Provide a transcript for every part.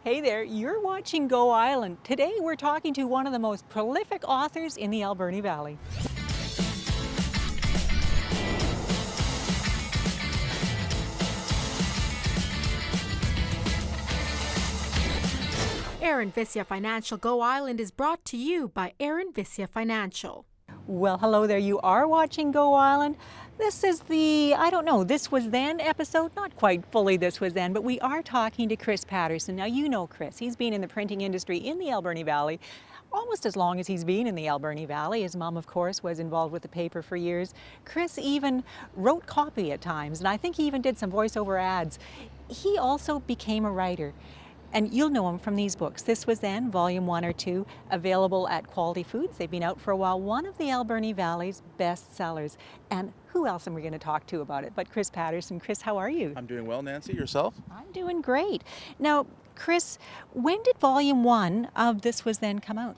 Hey there, you're watching Go Island. Today we're talking to one of the most prolific authors in the Alberni Valley. Aaron Vissia Financial Go Island is brought to you by Aaron Vissia Financial. Well, hello there, you are watching Go Island. This is the, This Was Then episode. Not quite fully This Was Then, but we are talking to Kris Patterson. Now, you know Kris. He's been in the printing industry in the Alberni Valley almost as long as he's been in the Alberni Valley. His mom, of course, was involved with the paper for years. Kris even wrote copy at times, and I think he even did some voiceover ads. He also became a writer. And you'll know him from these books. This Was Then, Volume 1 or 2, available at Quality Foods. They've been out for a while. One of the Alberni Valley's best sellers. And who else am we going to talk to about it but Kris Patterson? Kris, how are you? I'm doing well, Nancy. Yourself? I'm doing great. Now, Kris, when did Volume 1 of This Was Then come out?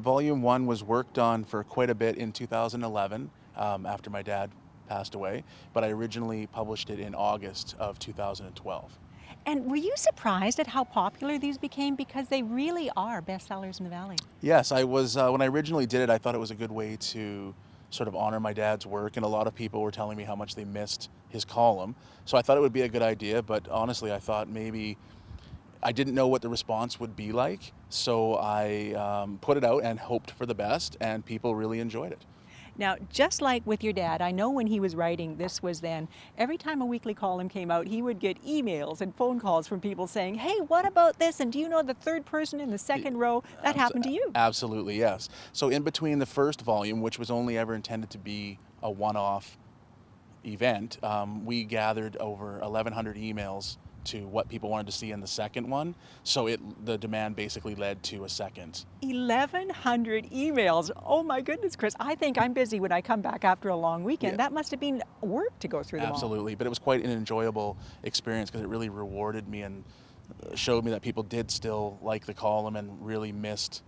Volume 1 was worked on for quite a bit in 2011 after my dad passed away, but I originally published it in August of 2012. And were you surprised at how popular these became? Because they really are bestsellers in the Valley. Yes, I was. When I originally did it, I thought it was a good way to sort of honor my dad's work, and a lot of people were telling me how much they missed his column. So I thought it would be a good idea, but honestly, I thought maybe I didn't know what the response would be like, so I put it out and hoped for the best, and people really enjoyed it. Now, just like with your dad, I know when he was writing This Was Then, every time a weekly column came out, he would get emails and phone calls from people saying, hey, what about this? And do you know the third person in the second row? That happened to you. Absolutely, yes. So in between the first volume, which was only ever intended to be a one-off event, we gathered over 1,100 emails to what people wanted to see in the second one. So the demand basically led to a second. 1,100 emails. Oh my goodness, Kris. I think I'm busy when I come back after a long weekend. Yeah. That must have been work to go through them all. Absolutely, but it was quite an enjoyable experience because it really rewarded me and showed me that people did still like the column and really missed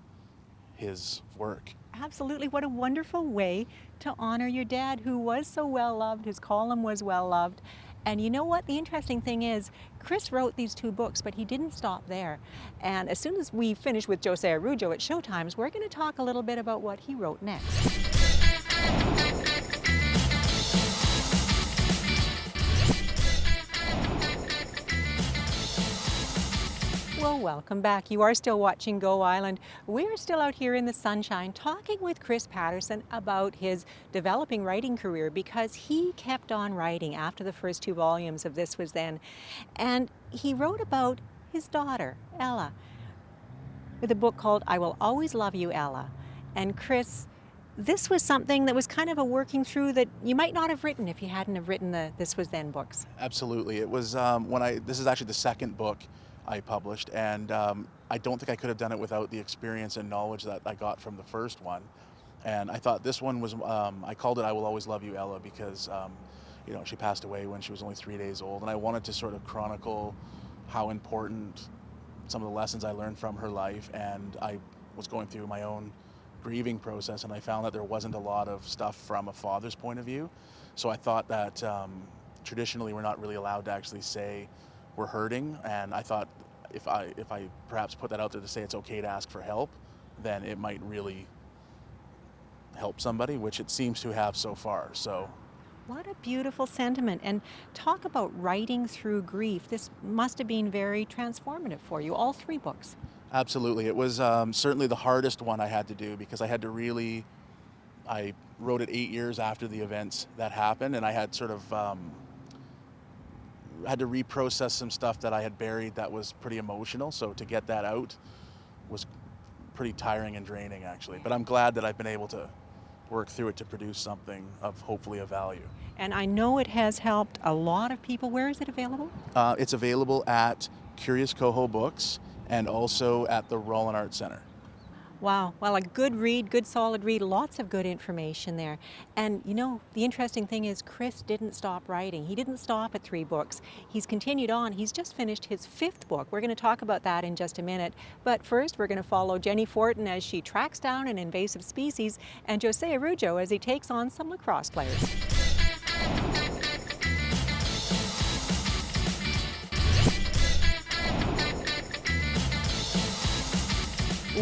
his work. Absolutely. What a wonderful way to honor your dad, who was so well loved. His column was well loved. And you know what? The interesting thing is, Kris wrote these two books, but he didn't stop there. And as soon as we finish with Jose Araujo at Showtimes, we're going to talk a little bit about what he wrote next. Well, welcome back. You are still watching Go Island. We're still out here in the sunshine talking with Kris Patterson about his developing writing career, because he kept on writing after the first two volumes of This Was Then. And he wrote about his daughter, Ella, with a book called I Will Always Love You, Ella. And Kris, this was something that was kind of a working through that you might not have written if you hadn't have written the This Was Then books. Absolutely. It was this is actually the second book I published, and I don't think I could have done it without the experience and knowledge that I got from the first one. And I thought this one was, I called it I Will Always Love You, Ella, because she passed away when she was only 3 days old, and I wanted to sort of chronicle how important some of the lessons I learned from her life. And I was going through my own grieving process, and I found that there wasn't a lot of stuff from a father's point of view. So I thought that traditionally we're not really allowed to actually say we're hurting, and I thought if I perhaps put that out there to say it's okay to ask for help, then it might really help somebody, which it seems to have so far. So what a beautiful sentiment. And talk about writing through grief. This must have been very transformative for you, all three books. Absolutely. It was certainly the hardest one I had to do, because I wrote it 8 years after the events that happened, and I had sort of had to reprocess some stuff that I had buried that was pretty emotional. So to get that out was pretty tiring and draining, actually. But I'm glad that I've been able to work through it to produce something of hopefully a value. And I know it has helped a lot of people. Where is it available? It's available at Curious Coho Books and also at the Rollin Art Center. Wow. Well, a good read, good solid read, lots of good information there. And the interesting thing is Kris didn't stop writing. He didn't stop at 3 books. He's continued on. He's just finished his 5th book. We're going to talk about that in just a minute. But first, we're going to follow Jenny Fortin as she tracks down an invasive species, and Jose Araujo as he takes on some lacrosse players.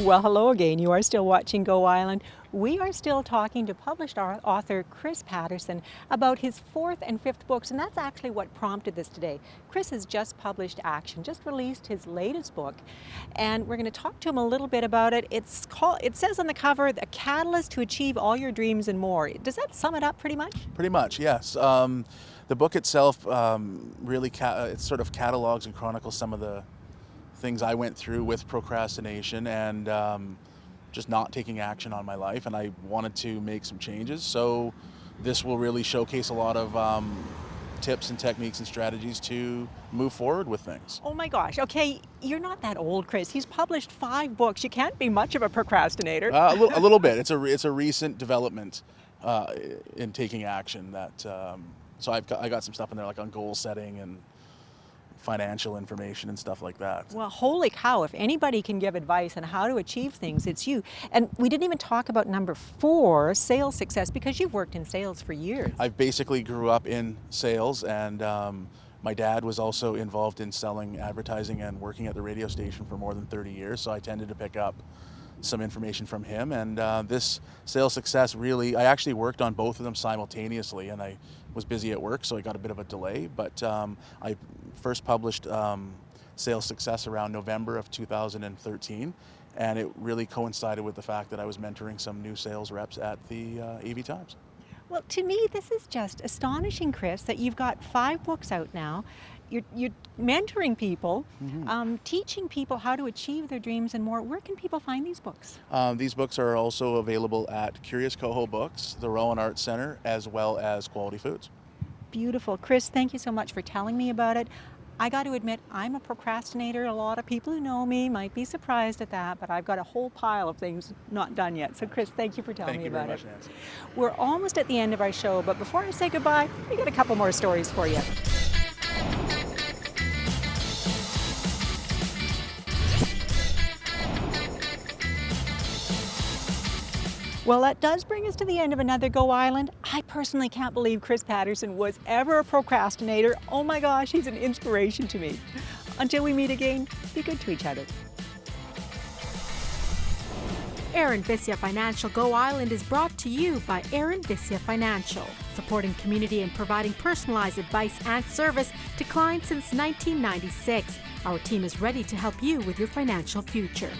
Well, hello again. You are still watching Go Island. We are still talking to published author Kris Patterson about his fourth and fifth books, and that's actually what prompted this today. Kris has just published Action, just released his latest book, and we're going to talk to him a little bit about it. It says on the cover, "A Catalyst to Achieve All Your Dreams and More." Does that sum it up pretty much? Pretty much, yes. The book itself really it sort of catalogs and chronicles some of the things I went through with procrastination and just not taking action on my life, and I wanted to make some changes. So this will really showcase a lot of tips and techniques and strategies to move forward with things. Oh my gosh, okay, you're not that old, Kris. He's published 5 books. You can't be much of a procrastinator. A little bit. It's a recent development in taking action. So I got some stuff in there like on goal setting and financial information and stuff like that. Well, holy cow, if anybody can give advice on how to achieve things, it's you. And we didn't even talk about number 4, sales success, because you've worked in sales for years. I basically grew up in sales, and my dad was also involved in selling advertising and working at the radio station for more than 30 years, so I tended to pick up some information from him. And this sales success really, I actually worked on both of them simultaneously, and I was busy at work, so I got a bit of a delay. But I first published Sales Success around November of 2013, and it really coincided with the fact that I was mentoring some new sales reps at the AV Times. Well, to me, this is just astonishing, Kris, that you've got 5 books out now. You're mentoring people, teaching people how to achieve their dreams and more. Where can people find these books? These books are also available at Curious Coho Books, the Rowan Arts Center, as well as Quality Foods. Beautiful. Kris, thank you so much for telling me about it. I got to admit, I'm a procrastinator. A lot of people who know me might be surprised at that, but I've got a whole pile of things not done yet. So Kris, thank you for telling me about it. Thank you very much, Nancy. We're almost at the end of our show, but before I say goodbye, we got a couple more stories for you. Well, that does bring us to the end of another Go Island. I personally can't believe Kris Patterson was ever a procrastinator. Oh my gosh, he's an inspiration to me. Until we meet again, be good to each other. Aaron Vissia Financial Go Island is brought to you by Aaron Vissia Financial, supporting community and providing personalized advice and service to clients since 1996. Our team is ready to help you with your financial future.